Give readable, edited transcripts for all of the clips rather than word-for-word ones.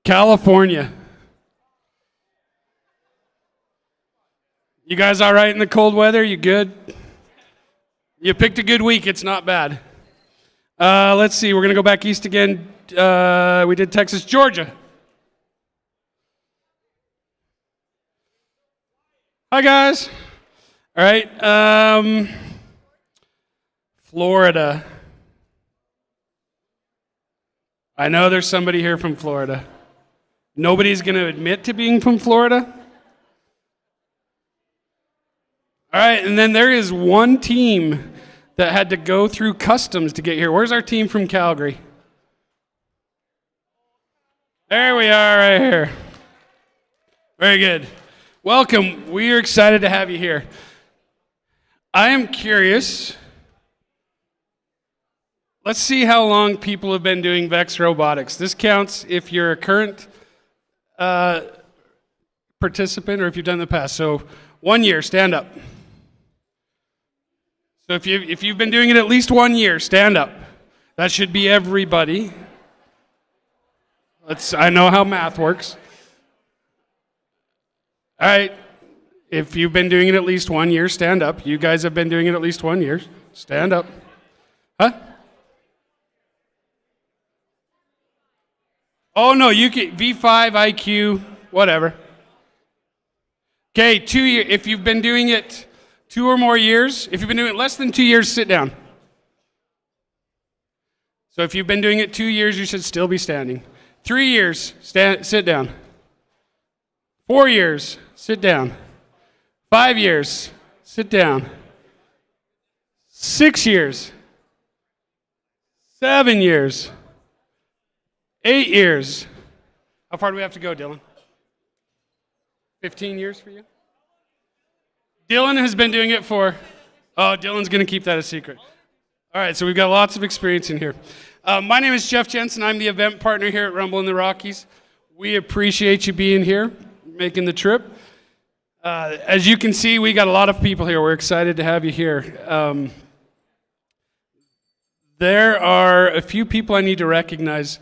California. You guys all right in the cold weather? You good? You picked a good week. It's not bad. Let's see. We're going to go back east again. We did Texas, Georgia. Hi, guys. All right. Florida. I know there's somebody here from Florida. Nobody's going to admit to being from Florida? All right, and then there is one team that had to go through customs to get here. Where's our team from Calgary? There we are right here. Very good. Welcome. We are excited to have you here. I am curious. Let's see how long people have been doing Vex robotics. This counts if you're a current participant or if you've done in the past. So 1 year, stand up. So if you've been doing it at least 1 year, stand up. That should be everybody. I know how math works. All right. If you've been doing it at least 1 year, stand up. You guys have been doing it at least 1 year. Stand up. Huh? Oh, no, you can V5, IQ, whatever. Okay, 2 years. If you've been doing it 2 or more years, if you've been doing it less than 2 years, sit down. So if you've been doing it 2 years, you should still be standing. 3 years, sit down. 4 years, sit down. 5 years, sit down. 6 years. 7 years. 8 years. How far do we have to go, Dylan? 15 years for you? Dylan has been doing it for, Dylan's going to keep that a secret. All right, so we've got lots of experience in here. My name is Jeff Jensen. I'm the event partner here at Rumble in the Rockies. We appreciate you being here, making the trip. As you can see, we got a lot of people here. We're excited to have you here. There are a few people I need to recognize,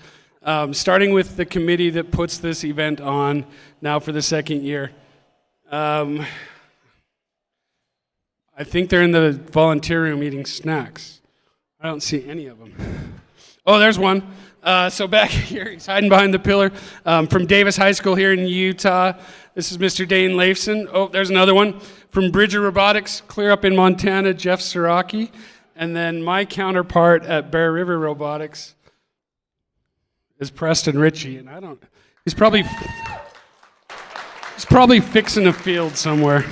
starting with the committee that puts this event on now for the second year. I think they're in the volunteer room eating snacks. I don't see any of them. Oh, there's one. So back here, he's hiding behind the pillar. From Davis High School here in Utah, this is Mr. Dane Leifson. Oh, there's another one. From Bridger Robotics, clear up in Montana, Jeff Siraki. And then my counterpart at Bear River Robotics is Preston Ritchie. And he's probably fixing a field somewhere.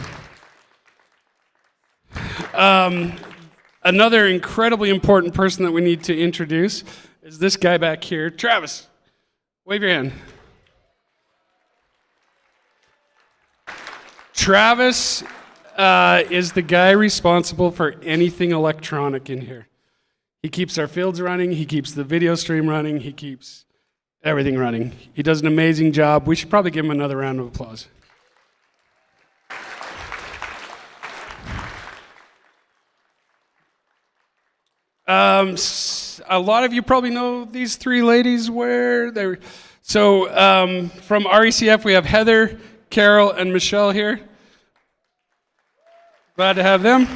Another incredibly important person that we need to introduce is this guy back here. Travis, wave your hand. Travis is the guy responsible for anything electronic in here. He keeps our fields running, he keeps the video stream running, he keeps everything running. He does an amazing job. We should probably give him another round of applause. A lot of you probably know these three ladies where they're. So from RECF, we have Heather, Carol, and Michelle here. Glad to have them.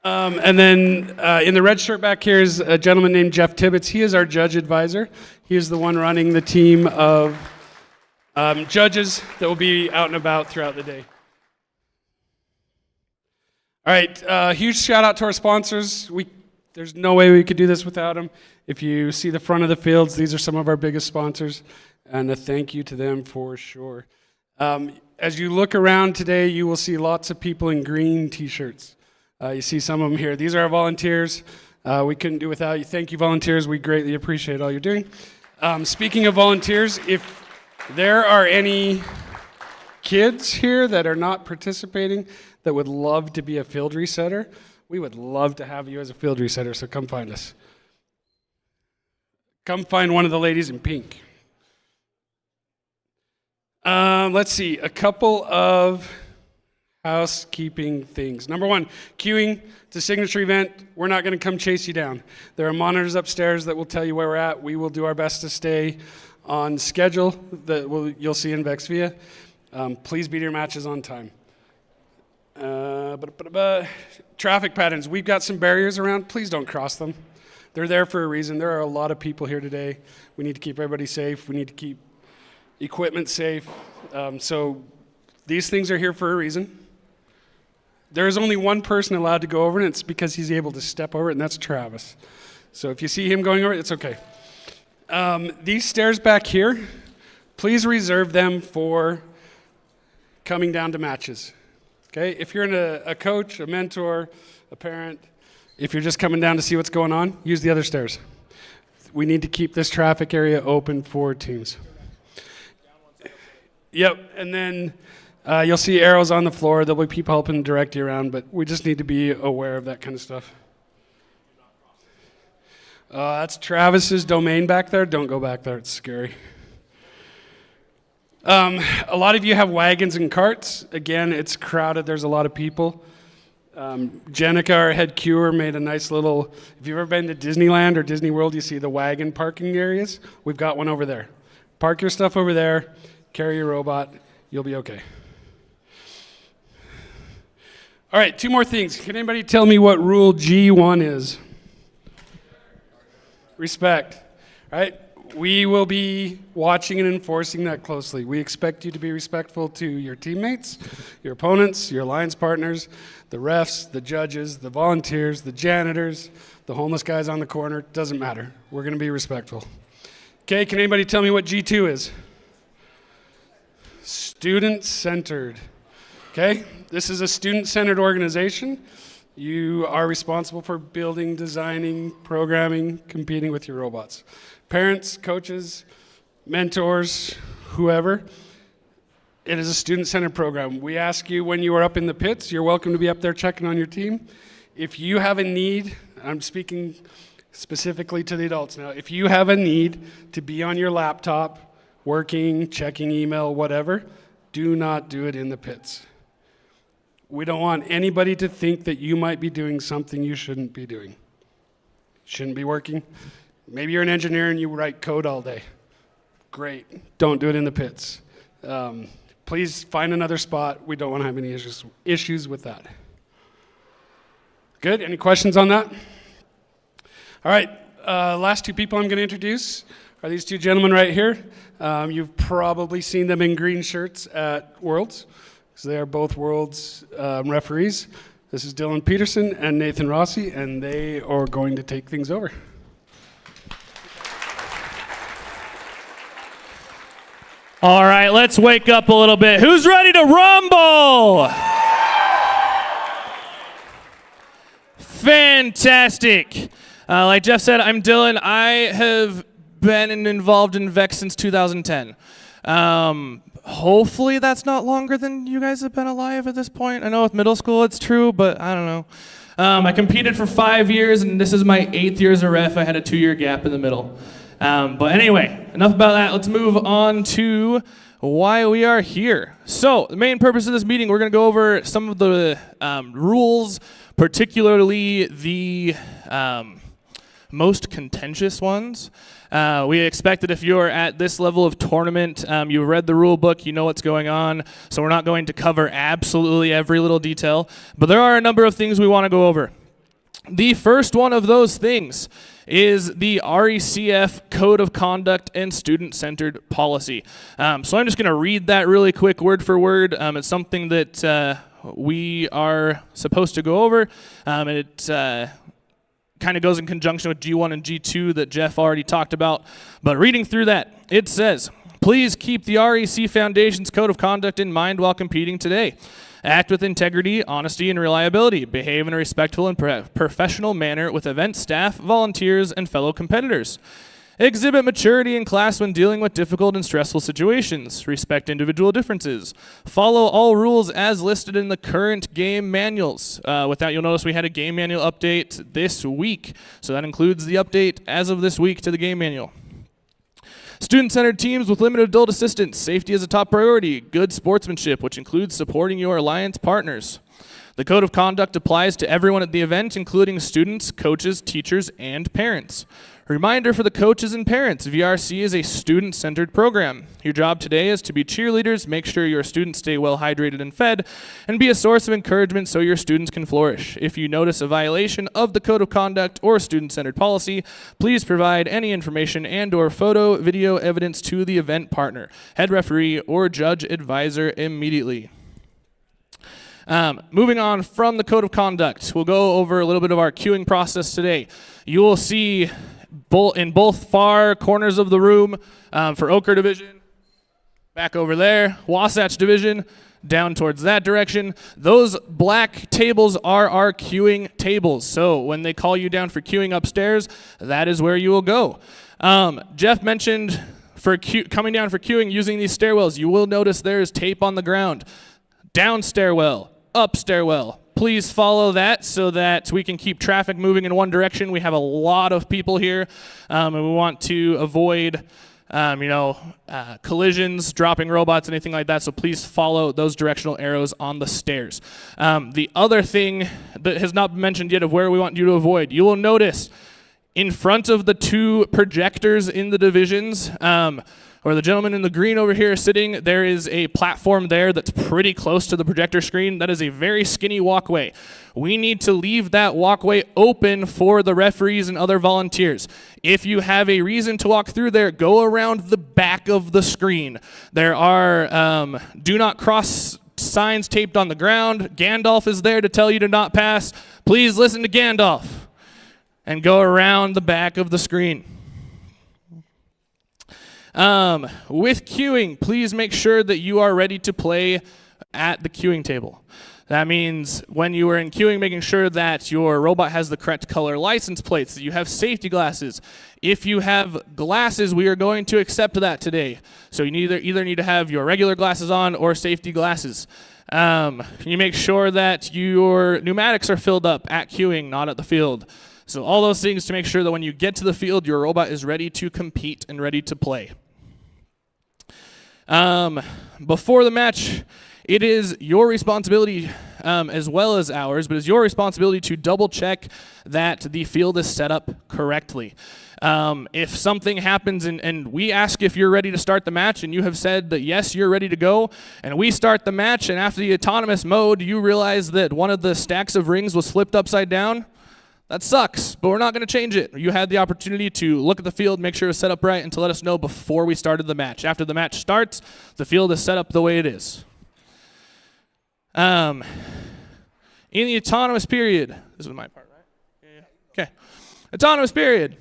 And then in the red shirt back here is a gentleman named Jeff Tibbetts. He is our judge advisor. He is the one running the team of judges that will be out and about throughout the day. All right, huge shout out to our sponsors. There's no way we could do this without them. If you see the front of the fields, these are some of our biggest sponsors, and a thank you to them for sure. As you look around today, you will see lots of people in green t-shirts. You see some of them here. These are our volunteers. We couldn't do without you. Thank you, volunteers. We greatly appreciate all you're doing. Speaking of volunteers, if there are any kids here that are not participating that would love to be a field resetter, we would love to have you as a field resetter, so come find us. Come find one of the ladies in pink. Let's see, a couple of housekeeping things. Number one, queuing. It's a signature event. We're not going to come chase you down. There are monitors upstairs that will tell you where we're at. We will do our best to stay on schedule that you'll see in Vexvia. Please be to your matches on time. Traffic patterns. We've got some barriers around. Please don't cross them. They're there for a reason. There are a lot of people here today. We need to keep everybody safe. We need to keep equipment safe. So these things are here for a reason. There is only one person allowed to go over it, and it's because he's able to step over it, and that's Travis. So if you see him going over it, it's okay. These stairs back here, please reserve them for coming down to matches. Okay? If you're a coach, a mentor, a parent, if you're just coming down to see what's going on, use the other stairs. We need to keep this traffic area open for teams. Yep, and then you'll see arrows on the floor. There'll be people helping direct you around, but we just need to be aware of that kind of stuff. That's Travis's domain back there. Don't go back there. It's scary. A lot of you have wagons and carts. Again, it's crowded. There's a lot of people. Jenica, our head queuer, made a nice little, if you've ever been to Disneyland or Disney World, you see the wagon parking areas. We've got one over there. Park your stuff over there. Carry your robot. You'll be okay. All right, 2 more things. Can anybody tell me what rule G1 is? Respect. All right? We will be watching and enforcing that closely. We expect you to be respectful to your teammates, your opponents, your alliance partners, the refs, the judges, the volunteers, the janitors, the homeless guys on the corner. Doesn't matter. We're going to be respectful. Okay, can anybody tell me what G2 is? Student-centered. Okay? This is a student-centered organization. You are responsible for building, designing, programming, competing with your robots. Parents, coaches, mentors, whoever, it is a student-centered program. We ask you when you are up in the pits, you're welcome to be up there checking on your team. If you have a need, I'm speaking specifically to the adults now, if you have a need to be on your laptop, working, checking email, whatever, do not do it in the pits. We don't want anybody to think that you might be doing something you shouldn't be doing. Shouldn't be working. Maybe you're an engineer and you write code all day. Great. Don't do it in the pits. Please find another spot. We don't want to have any issues with that. Good? Any questions on that? All right. Last 2 people I'm going to introduce are these 2 gentlemen right here. You've probably seen them in green shirts at Worlds. So they are both Worlds referees. This is Dylan Peterson and Nathan Rossi, and they are going to take things over. All right, let's wake up a little bit. Who's ready to rumble? Fantastic. Like Jeff said, I'm Dylan. I have been involved in VEX since 2010. Hopefully that's not longer than you guys have been alive at this point. I know with middle school it's true, but I don't know. I competed for 5 years, and this is my 8th year as a ref. I had a 2-year gap in the middle. But anyway, enough about that. Let's move on to why we are here. So the main purpose of this meeting, we're going to go over some of the rules, particularly the most contentious ones. We expect that if you're at this level of tournament, you've read the rule book, you know what's going on, so we're not going to cover absolutely every little detail, but there are a number of things we want to go over. The first one of those things is the RECF Code of Conduct and Student-Centered Policy. So I'm just going to read that really quick word for word. It's something that we are supposed to go over, and it kind of goes in conjunction with G1 and G2 that Jeff already talked about. But reading through that, it says, please keep the REC Foundation's Code of Conduct in mind while competing today. Act with integrity, honesty, and reliability. Behave in a respectful and professional manner with event staff, volunteers, and fellow competitors. Exhibit maturity in class when dealing with difficult and stressful situations. Respect individual differences. Follow all rules as listed in the current game manuals. With that, you'll notice we had a game manual update this week. So that includes the update as of this week to the game manual. Student-centered teams with limited adult assistance. Safety is a top priority. Good sportsmanship, which includes supporting your alliance partners. The code of conduct applies to everyone at the event, including students, coaches, teachers, and parents. Reminder for the coaches and parents, VRC is a student-centered program. Your job today is to be cheerleaders, make sure your students stay well hydrated and fed, and be a source of encouragement so your students can flourish. If you notice a violation of the code of conduct or student-centered policy, please provide any information and/or photo, video evidence to the event partner, head referee, or judge advisor immediately. Moving on from the code of conduct, we'll go over a little bit of our queuing process today. You will see in both far corners of the room for Ochre Division, back over there, Wasatch Division, down towards that direction. Those black tables are our queuing tables. So when they call you down for queuing upstairs, that is where you will go. Jeff mentioned for coming down for queuing using these stairwells, you will notice there is tape on the ground. Down stairwell, up stairwell. Please follow that so that we can keep traffic moving in one direction. We have a lot of people here, and we want to avoid collisions, dropping robots, anything like that, so please follow those directional arrows on the stairs. The other thing that has not been mentioned yet of where we want you to avoid, you will notice in front of the two projectors in the divisions, or the gentleman in the green over here sitting, there is a platform there that's pretty close to the projector screen. That is a very skinny walkway. We need to leave that walkway open for the referees and other volunteers. If you have a reason to walk through there, go around the back of the screen. There are do not cross signs taped on the ground. Gandalf is there to tell you to not pass. Please listen to Gandalf and go around the back of the screen. With queuing, please make sure that you are ready to play at the queuing table. That means when you are in queuing, making sure that your robot has the correct color license plates, that you have safety glasses. If you have glasses, we are going to accept that today. So you either need to have your regular glasses on or safety glasses. You make sure that your pneumatics are filled up at queuing, not at the field. So all those things to make sure that when you get to the field, your robot is ready to compete and ready to play. Before the match, it is your responsibility, as well as ours, but it's your responsibility to double check that the field is set up correctly. If something happens and we ask if you're ready to start the match and you have said that yes, you're ready to go, and we start the match and after the autonomous mode, you realize that one of the stacks of rings was flipped upside down, that sucks, but we're not going to change it. You had the opportunity to look at the field, make sure it's set up right, and to let us know before we started the match. After the match starts, the field is set up the way it is. In the autonomous period, this is my part, right? Yeah. Okay. Autonomous period.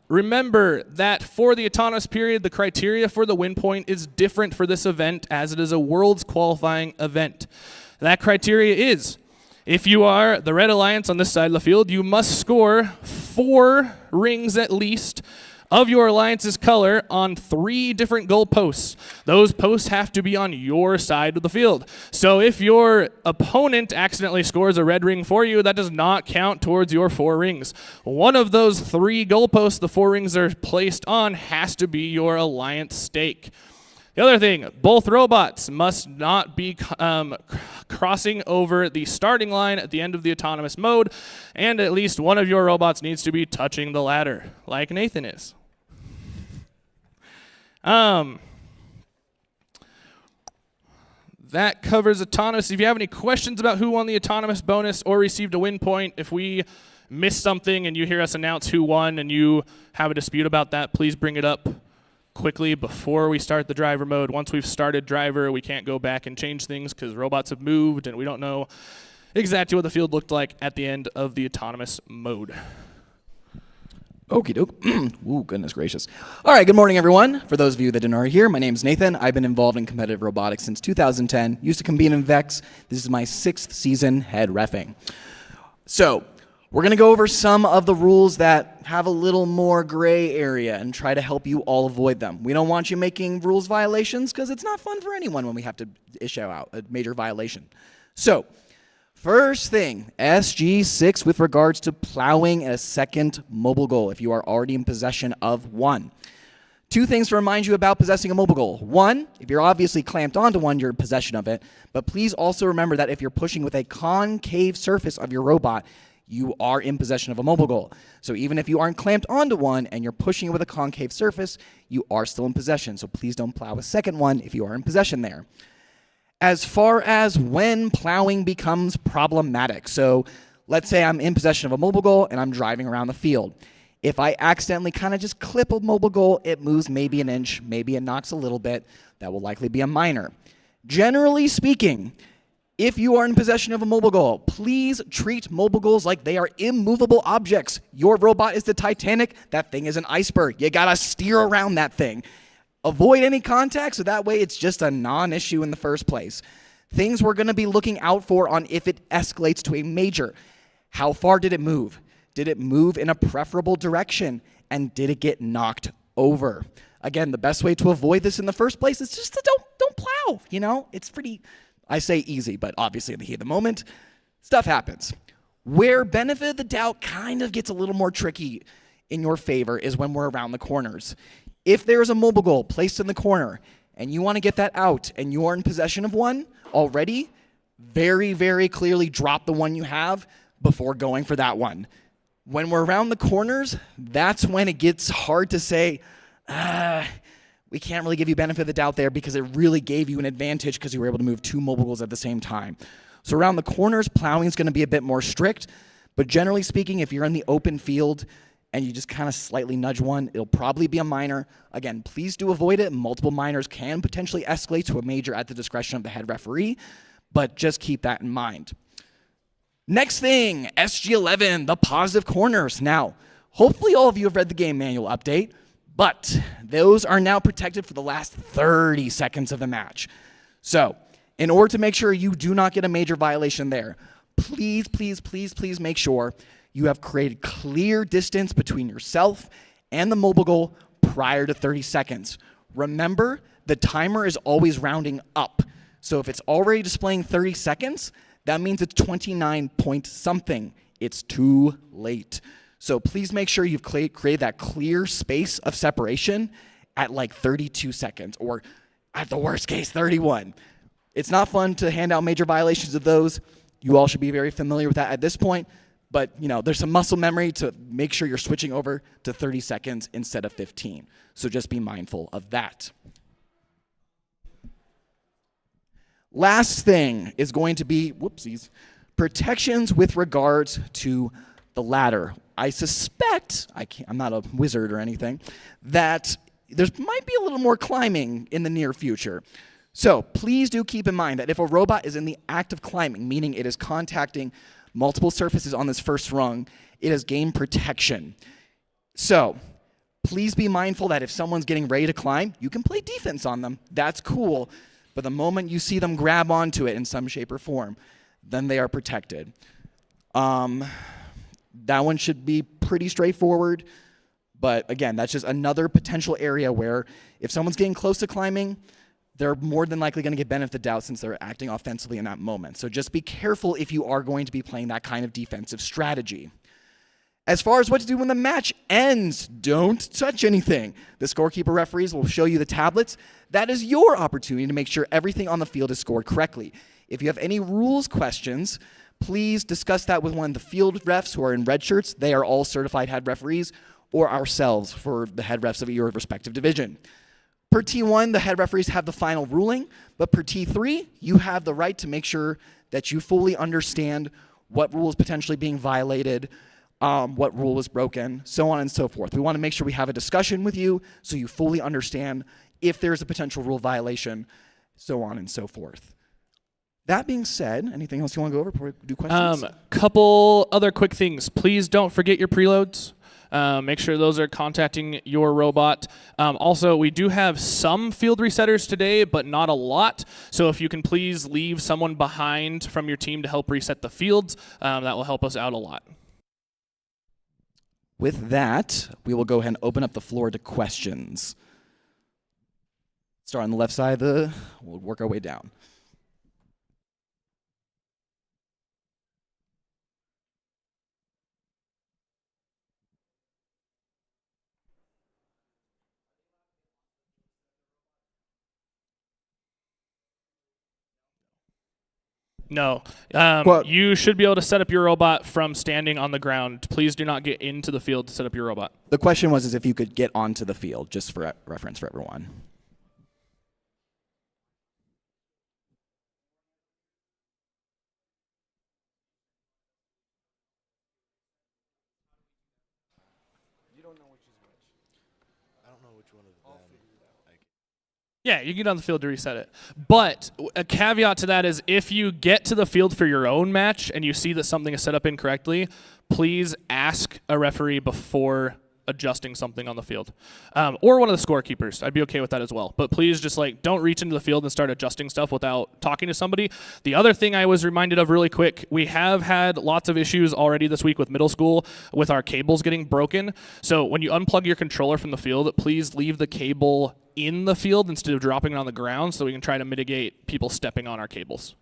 Remember that for the autonomous period, the criteria for the win point is different for this event as it is a Worlds qualifying event. That criteria is, if you are the Red Alliance on this side of the field, you must score 4 rings at least of your alliance's color on 3 different goal posts. Those posts have to be on your side of the field. So if your opponent accidentally scores a red ring for you, that does not count towards your 4 rings. One of those 3 goal posts the 4 rings are placed on has to be your alliance stake. The other thing, both robots must not be crossing over the starting line at the end of the autonomous mode, and at least one of your robots needs to be touching the ladder, like Nathan is. That covers autonomous. If you have any questions about who won the autonomous bonus or received a win point, if we missed something and you hear us announce who won and you have a dispute about that, please bring it up quickly before we start the driver mode. Once we've started driver, we can't go back and change things because robots have moved and we don't know exactly what the field looked like at the end of the autonomous mode. Okie doke. Ooh, goodness gracious. All right, good morning, everyone. For those of you that didn't already hear, my name's Nathan. I've been involved in competitive robotics since 2010. Used to compete in VEX. This is my 6th season head reffing. So, we're going to go over some of the rules that have a little more gray area and try to help you all avoid them. We don't want you making rules violations because it's not fun for anyone when we have to issue out a major violation. So, first thing, SG6 with regards to plowing a second mobile goal if you are already in possession of one. Two things to remind you about possessing a mobile goal. One, if you're obviously clamped onto one, you're in possession of it. But please also remember that if you're pushing with a concave surface of your robot, you are in possession of a mobile goal. So even if you aren't clamped onto one and you're pushing it with a concave surface, you are still in possession. So please don't plow a second one if you are in possession there. As far as when plowing becomes problematic. So let's say I'm in possession of a mobile goal and I'm driving around the field. If I accidentally kind of just clip a mobile goal, it moves maybe an inch, maybe it knocks a little bit. That will likely be a minor. Generally speaking, if you are in possession of a mobile goal, please treat mobile goals like they are immovable objects. Your robot is the Titanic. That thing is an iceberg. You gotta steer around that thing. Avoid any contact, so that way it's just a non-issue in the first place. Things we're gonna be looking out for on if it escalates to a major. How far did it move? Did it move in a preferable direction? And did it get knocked over? Again, the best way to avoid this in the first place is just to don't plow, you know? It's pretty, I say easy, but obviously in the heat of the moment, stuff happens. Where benefit of the doubt kind of gets a little more tricky in your favor is when we're around the corners. If there's a mobile goal placed in the corner and you want to get that out and you are in possession of one already, very, very clearly drop the one you have before going for that one. When we're around the corners, that's when it gets hard to say, we can't really give you benefit of the doubt there because it really gave you an advantage because you were able to move two mobile goals at the same time. So around the corners, plowing is going to be a bit more strict, but generally speaking, if you're in the open field and you just kind of slightly nudge one, it'll probably be a minor. Again, please do avoid it. Multiple minors can potentially escalate to a major at the discretion of the head referee, but just keep that in mind. Next thing, SG11, the positive corners. Now, hopefully all of you have read the game manual update, but those are now protected for the last 30 seconds of the match. So, in order to make sure you do not get a major violation there, please, please, please, please make sure you have created clear distance between yourself and the mobile goal prior to 30 seconds. Remember, the timer is always rounding up. So if it's already displaying 30 seconds, that means it's 29 point something. It's too late. So please make sure you've created that clear space of separation at like 32 seconds, or at the worst case, 31. It's not fun to hand out major violations of those. You all should be very familiar with that at this point, but you know, there's some muscle memory to make sure you're switching over to 30 seconds instead of 15. So just be mindful of that. Last thing is going to be, whoopsies, protections with regards to the ladder. I suspect, I'm not a wizard or anything, that there might be a little more climbing in the near future. So please do keep in mind that if a robot is in the act of climbing, meaning it is contacting multiple surfaces on this first rung, it has gained protection. So please be mindful that if someone's getting ready to climb, you can play defense on them. That's cool. But the moment you see them grab onto it in some shape or form, then they are protected. That one should be pretty straightforward. But again, that's just another potential area where if someone's getting close to climbing, they're more than likely going to get benefit of the doubt since they're acting offensively in that moment. So just be careful if you are going to be playing that kind of defensive strategy. As far as what to do when the match ends, don't touch anything. The scorekeeper referees will show you the tablets. That is your opportunity to make sure everything on the field is scored correctly. If you have any rules questions, please discuss that with one of the field refs who are in red shirts. They are all certified head referees, or ourselves for the head refs of your respective division. Per T1, the head referees have the final ruling, but per T3, you have the right to make sure that you fully understand what rule is potentially being violated, what rule was broken, so on and so forth. We want to make sure we have a discussion with you so you fully understand if there's a potential rule violation, so on and so forth. That being said, anything else you want to go over before we do questions? Couple other quick things. Please don't forget your preloads. Make sure those are contacting your robot. Also, we do have some field resetters today, but not a lot. So if you can please leave someone behind from your team to help reset the fields, that will help us out a lot. With that, we will go ahead and open up the floor to questions. Start on the left side, we'll work our way down. No. Well- You should be able to set up your robot from standing on the ground. Please do not get into the field to set up your robot. The question was is if you could get onto the field, just for reference for everyone. I don't know which one of them. Yeah, you can get on the field to reset it. But a caveat to that is if you get to the field for your own match and you see that something is set up incorrectly, please ask a referee before adjusting something on the field. Or one of the scorekeepers. I'd be okay with that as well. But please just don't reach into the field and start adjusting stuff without talking to somebody. The other thing I was reminded of really quick, we have had lots of issues already this week with middle school with our cables getting broken. So when you unplug your controller from the field, please leave the cable in the field instead of dropping it on the ground so we can try to mitigate people stepping on our cables.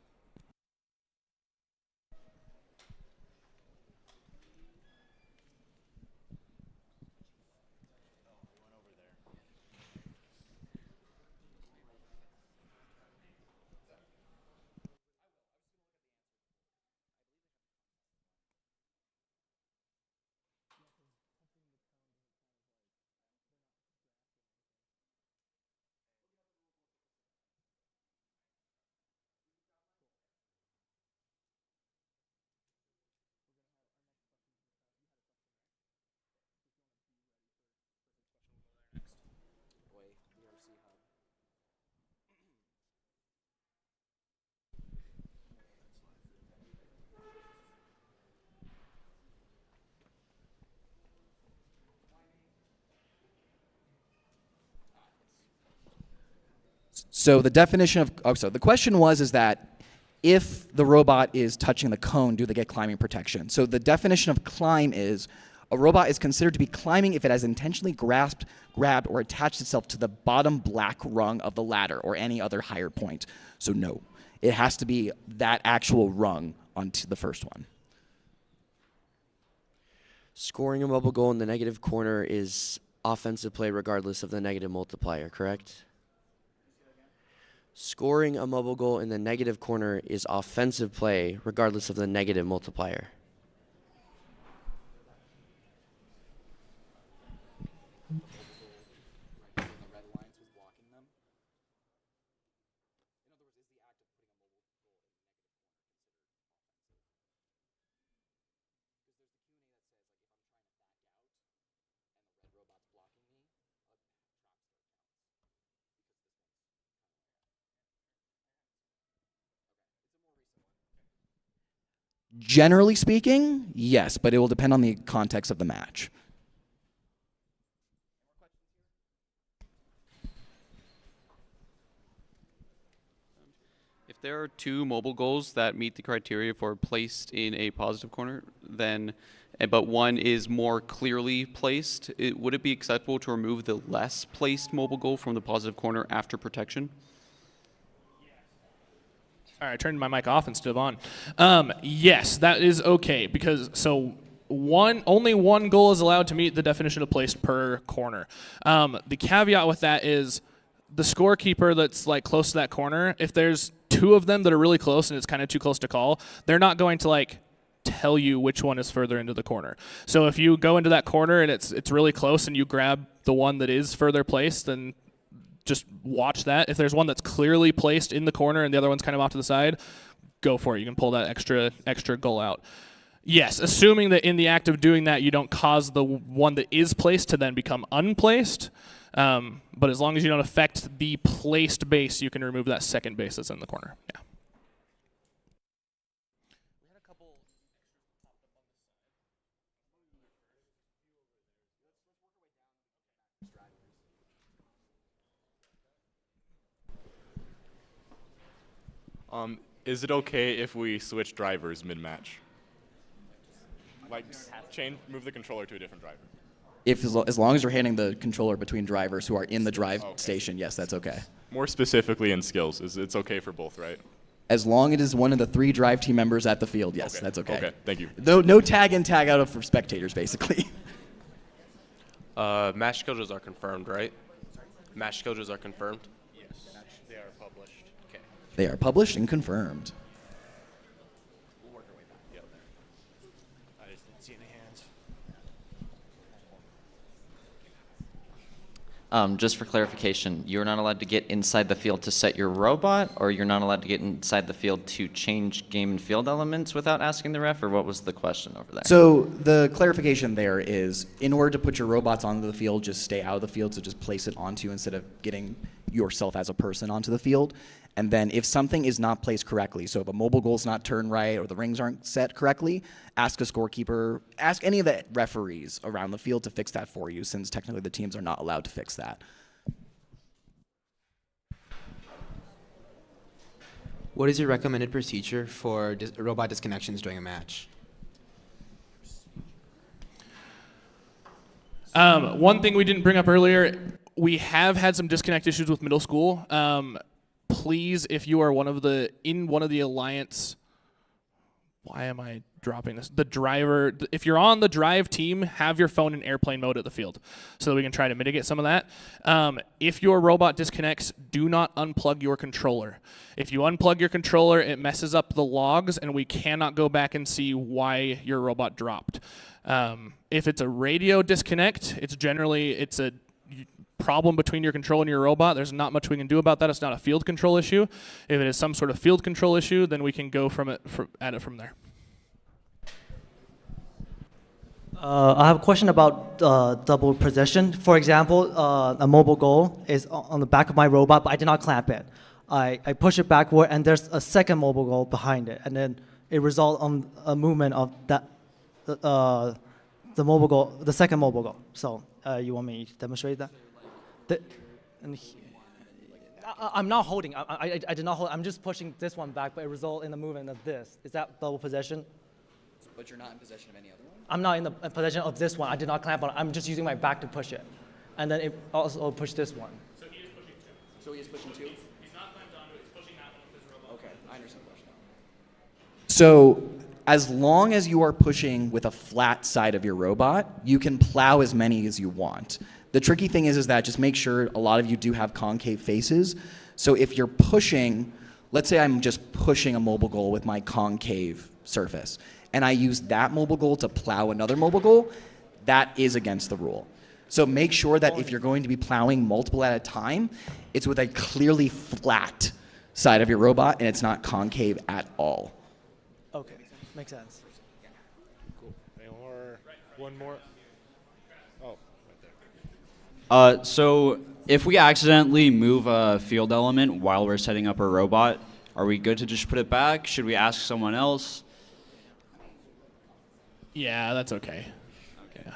So the definition of so the question is that if the robot is touching the cone, do they get climbing protection? So the definition of climb is a robot is considered to be climbing if it has intentionally grabbed, or attached itself to the bottom black rung of the ladder or any other higher point. So no, it has to be that actual rung onto the first one. Scoring a mobile goal in the negative corner is offensive play regardless of the negative multiplier, correct? Scoring a mobile goal in the negative corner is offensive play regardless of the negative multiplier. Generally speaking, yes, but it will depend on the context of the match. If there are two mobile goals that meet the criteria for placed in a positive corner, then, but one is more clearly placed, would it be acceptable to remove the less placed mobile goal from the positive corner after protection? All right, I turned my mic off instead of on. Yes, that is okay because only one goal is allowed to meet the definition of placed per corner. The caveat with that is the scorekeeper that's close to that corner, if there's two of them that are really close and it's kind of too close to call, they're not going to tell you which one is further into the corner. So if you go into that corner and it's really close and you grab the one that is further placed, then just watch that. If there's one that's clearly placed in the corner and the other one's kind of off to the side, go for it. You can pull that extra goal out. Yes, assuming that in the act of doing that, you don't cause the one that is placed to then become unplaced. But as long as you don't affect the placed base, you can remove that second base that's in the corner. Yeah. Is it okay if we switch drivers mid-match? Move the controller to a different driver. As long as you're handing the controller between drivers who are in the drive station, yes, that's okay. More specifically in skills, it's okay for both, right? As long as it is one of the 3 drive team members at the field, yes, that's okay. Okay, thank you. No tag in, tag out for spectators, basically. Match schedules are confirmed, right? Match schedules are confirmed? Yes, they are published. They are published and confirmed. Just for clarification, you're not allowed to get inside the field to set your robot, or you're not allowed to get inside the field to change game and field elements without asking the ref, or what was the question over there? So the clarification there is, in order to put your robots onto the field, just stay out of the field, so just place it onto instead of getting yourself as a person onto the field. And then if something is not placed correctly, so if a mobile goal's not turned right or the rings aren't set correctly, ask a scorekeeper, ask any of the referees around the field to fix that for you, since technically the teams are not allowed to fix that. What is your recommended procedure for robot disconnections during a match? One thing we didn't bring up earlier, we have had some disconnect issues with middle school. Please, if you are in one of the alliance, why am I dropping this? The driver, if you're on the drive team, have your phone in airplane mode at the field so that we can try to mitigate some of that. If your robot disconnects, do not unplug your controller. If you unplug your controller, it messes up the logs and we cannot go back and see why your robot dropped. If it's a radio disconnect, it's a problem between your controller and your robot. There's not much we can do about that. It's not a field control issue. If it is some sort of field control issue, then we can go at it from there. I have a question about double possession. For example, a mobile goal is on the back of my robot, but I did not clamp it. I push it backward, and there's a second mobile goal behind it, and then it results on a movement of that the mobile goal, the second mobile goal. So you want me to demonstrate that? I'm not holding. I did not hold. I'm just pushing this one back, but it results in the movement of this. Is that double possession? But you're not in possession of any other one? I'm not in the possession of this one. I did not clamp on it. I'm just using my back to push it. And then it also pushed this one. So he is pushing two? So he is pushing two? He's not clamped onto it. He's pushing that one with his robot. Okay, I understand the question now. So as long as you are pushing with a flat side of your robot, you can plow as many as you want. The tricky thing is that just make sure a lot of you do have concave faces. So if you're pushing, let's say I'm just pushing a mobile goal with my concave surface, and I use that mobile goal to plow another mobile goal, that is against the rule. So make sure that if you're going to be plowing multiple at a time, it's with a clearly flat side of your robot and it's not concave at all. Okay, makes sense. Cool. One more. Oh, right there. So if we accidentally move a field element while we're setting up our robot, are we good to just put it back? Should we ask someone else? Yeah, that's okay. Yeah.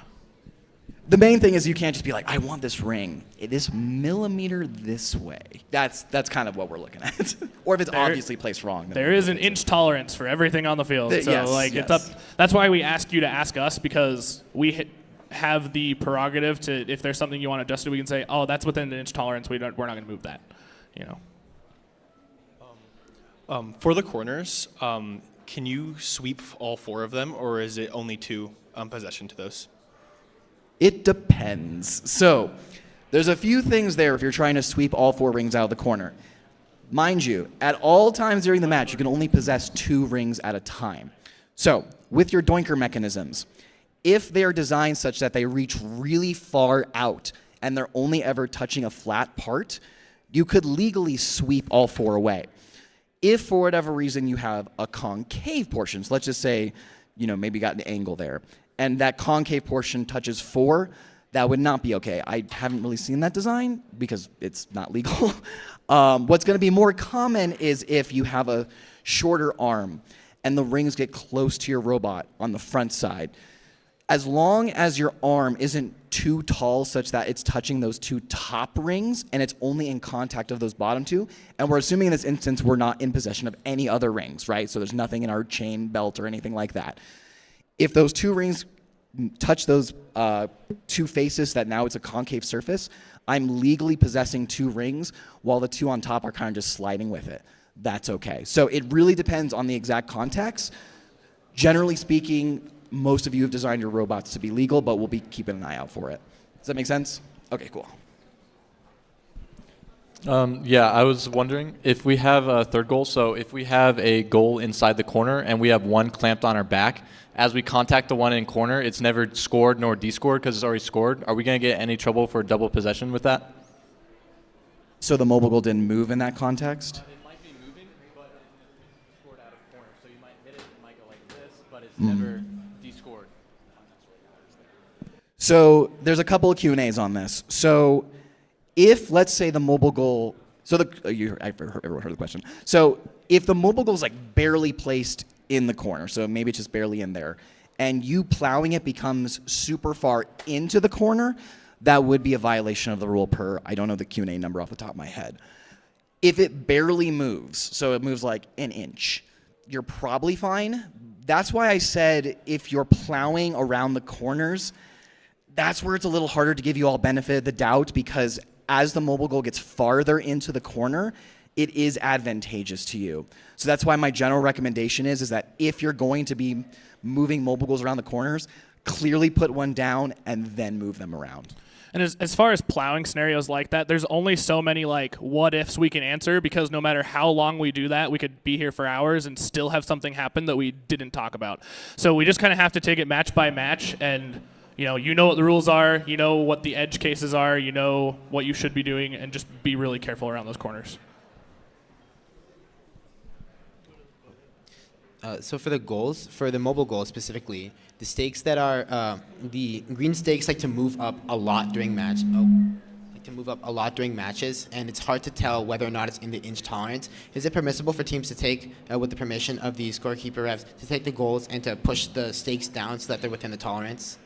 The main thing is you can't just be like, I want this ring. It is millimeter this way. That's kind of what we're looking at. Or if it's obviously placed wrong. Then There is an inch tolerance for everything on the field. So yes. It's up. That's why we ask you to ask us, because we have the prerogative to, if there's something you want adjusted, we can say, oh, that's within an inch tolerance. We're not going to move that. You know. For the corners, can you sweep all four of them, or is it only two possession to those? It depends. So there's a few things there if you're trying to sweep all four rings out of the corner. Mind you, at all times during the match, you can only possess 2 rings at a time. So with your doinker mechanisms, if they're designed such that they reach really far out and they're only ever touching a flat part, you could legally sweep all 4 away. If for whatever reason you have a concave portion, so let's just say, maybe you got an angle there, and that concave portion touches 4, that would not be okay. I haven't really seen that design because it's not legal. What's going to be more common is if you have a shorter arm and the rings get close to your robot on the front side. As long as your arm isn't too tall such that it's touching those 2 top rings and it's only in contact of those bottom 2, and we're assuming in this instance we're not in possession of any other rings, right? So there's nothing in our chain belt or anything like that. If those 2 rings touch those 2 faces that now it's a concave surface, I'm legally possessing 2 rings while the 2 on top are kind of just sliding with it. That's okay. So it really depends on the exact context. Generally speaking, most of you have designed your robots to be legal, but we'll be keeping an eye out for it. Does that make sense? Okay, cool. Yeah, I was wondering if we have a third goal. So if we have a goal inside the corner and we have one clamped on our back, as we contact the one in corner, it's never scored nor descored because it's already scored. Are we going to get any trouble for double possession with that? So the mobile goal didn't move in that context? It might be moving, but scored out of corner. So you might hit it, it might go like this, but it's never descored. So there's a couple of Q&As on this. So if, let's say, the mobile goal, so everyone heard the question. So if the mobile goal is like barely placed in the corner, so maybe it's just barely in there, and you plowing it becomes super far into the corner, that would be a violation of the rule per, I don't know the Q&A number off the top of my head. If it barely moves, so it moves like an inch, you're probably fine. That's why I said if you're plowing around the corners, that's where it's a little harder to give you all benefit of the doubt, because as the mobile goal gets farther into the corner, it is advantageous to you. So that's why my general recommendation is that if you're going to be moving mobile goals around the corners, clearly put one down and then move them around. And as far as plowing scenarios like that, there's only so many like what ifs we can answer, because no matter how long we do that, we could be here for hours and still have something happen that we didn't talk about. So we just kind of have to take it match by match, and you know what the rules are, you know what the edge cases are, you know what you should be doing, and just be really careful around those corners. So for the goals, for the mobile goals specifically, the stakes that are the green stakes like to move up a lot during matches, and it's hard to tell whether or not it's in the inch tolerance. Is it permissible for teams to take, with the permission of the scorekeeper refs, to take the goals and to push the stakes down so that they're within the tolerance?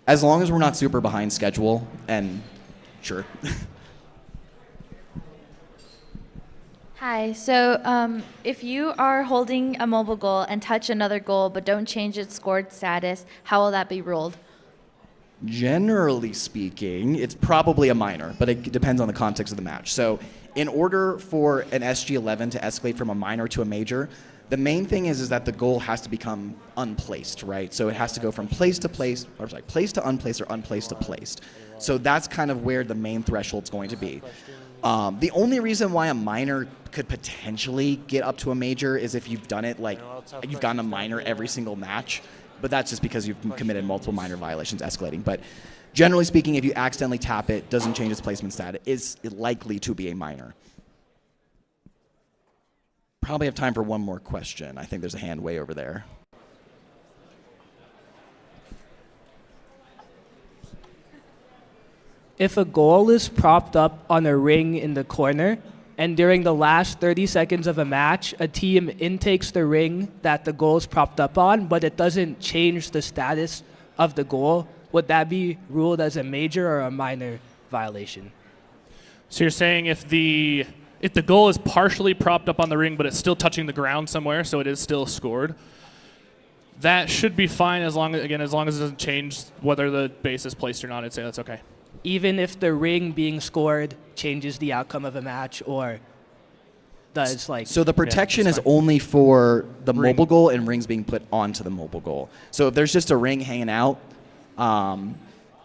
As long as we're not super behind schedule, and sure. Hi, so if you are holding a mobile goal and touch another goal but don't change its scored status, how will that be ruled? Generally speaking, it's probably a minor, but it depends on the context of the match. So in order for an SG11 to escalate from a minor to a major, the main thing is that the goal has to become unplaced, right? So it has to go from place to place, or sorry, place to unplaced or unplaced to placed. So that's kind of where the main threshold's going to be. The only reason why a minor could potentially get up to a major is if you've done it like you've gotten a minor every single match, but that's just because you've committed multiple minor violations escalating. But generally speaking, if you accidentally tap it, doesn't change its placement status, it's likely to be a minor. Probably have time for one more question. I think there's a hand way over there. If a goal is propped up on a ring in the corner, and during the last 30 seconds of a match, a team intakes the ring that the goal is propped up on, but it doesn't change the status of the goal, would that be ruled as a major or a minor violation? So you're saying if the goal is partially propped up on the ring, but it's still touching the ground somewhere, so it is still scored, that should be fine as long as it doesn't change whether the base is placed or not. I'd say that's okay. Even if the ring being scored changes the outcome of a match, or does like... So the protection is only for the mobile goal and rings being put onto the mobile goal. So if there's just a ring hanging out,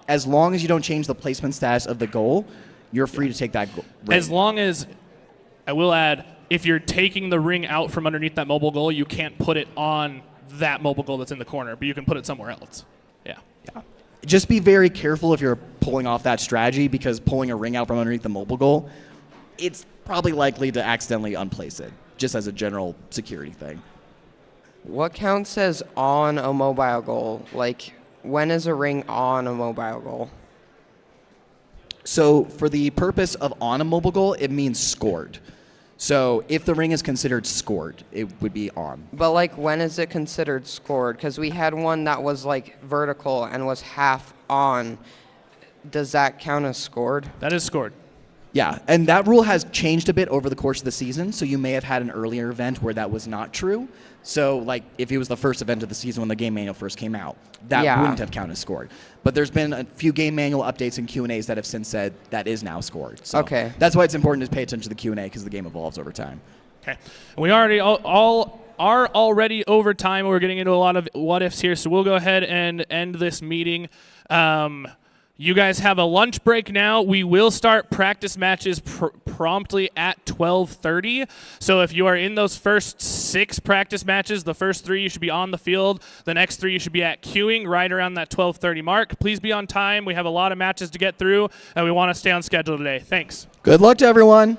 as long as you don't change the placement status of the goal, you're free to take that ring. As long as, I will add, if you're taking the ring out from underneath that mobile goal, you can't put it on that mobile goal that's in the corner, but you can put it somewhere else. Yeah. Just be very careful if you're pulling off that strategy, because pulling a ring out from underneath the mobile goal, it's probably likely to accidentally unplace it, just as a general security thing. What counts as on a mobile goal? Like, when is a ring on a mobile goal? So for the purpose of on a mobile goal, it means scored. So if the ring is considered scored, it would be on. But like, when is it considered scored? Because we had one that was like vertical and was half on. Does that count as scored? That is scored. Yeah, and that rule has changed a bit over the course of the season, so you may have had an earlier event where that was not true. So, like, if it was the first event of the season when the game manual first came out, that wouldn't have counted as scored. But there's been a few game manual updates and Q&As that have since said that is now scored. So Okay. that's why it's important to pay attention to the Q&A, because the game evolves over time. Okay. We already all are already over time. We're getting into a lot of what ifs here, so we'll go ahead and end this meeting. You guys have a lunch break now. We will start practice matches promptly at 12:30. So if you are in those first 6 practice matches, the first 3 you should be on the field. The next 3 you should be at queuing right around that 12:30 mark. Please be on time. We have a lot of matches to get through, and we want to stay on schedule today. Thanks. Good luck to everyone.